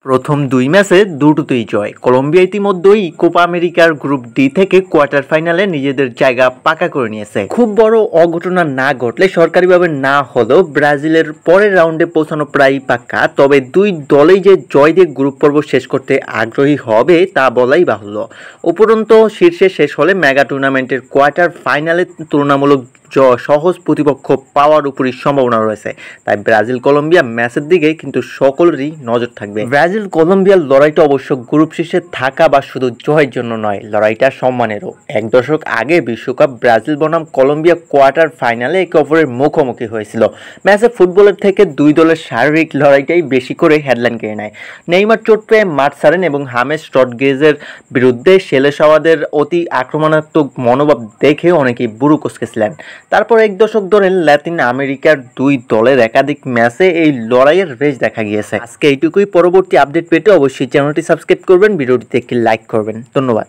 প্রথম দুই ম্যাচে দুটোতেই জয়। কলম্বিয়া ইতিমধ্যেই কোপা আমেরিকার গ্রুপ ডি থেকে কোয়ার্টার ফাইনালে নিজেদের জায়গা পাকা করে নিয়েছে। খুব বড় অঘটনা না ঘটলে, সরকারিভাবে না হলেও ব্রাজিলের পরের রাউন্ডে পৌঁছানো প্রায় পাক্কা। তবে দুই দলেই যে জয় দিয়ে গ্রুপ পর্ব শেষ করতে আগ্রহী হবে তা বলাই বাহুল্য। উপরন্ত শীর্ষে শেষ হলে মেগা টুর্নামেন্টের কোয়ার্টার ফাইনালে তুলনামূলক সহজ প্রতিপক্ষ পাওয়ার উপরই সম্ভাবনা রয়েছে। তাই ব্রাজিল কলম্বিয়া ম্যাচের দিকে কিন্তু সকলেরই নজর থাকবে। ব্রাজিল কলম্বিয়ার লড়াইটা অবশ্য গ্রুপ শীর্ষে থাকা বা শুধু জয়ের জন্য নয়, লড়াইটা সম্মানেরও। এক দশক আগে বিশ্বকাপ ব্রাজিল বনাম কলম্বিয়া কোয়ার্টার ফাইনালে একে অপরের মুখোমুখি হয়েছিল। ম্যাচে ফুটবলের থেকে দুই দলের শারীরিক লড়াইটাই বেশি করে হেডলাইন কেড়ে নেয়। নেইমার চোট পেয়ে মাঠ ছাড়েন এবং হামেস রড্রিগেজের বিরুদ্ধে সেলেসাওয়াদের অতি আক্রমণাত্মক মনোভাব দেখে অনেকেই বুড়ো কুঁচকেছিলেন। তারপর এক দশক ধরে লাতিন আমেরিকার দুই দলের একাধিক ম্যাচে এই লড়াইয়ের রেস দেখা গিয়েছে। আজকে এইটুকুই। পরবর্তী আপডেট পেতে অবশ্যই চ্যানেলটি সাবস্ক্রাইব করবেন, ভিডিওটিতে একটি লাইক করবেন। ধন্যবাদ।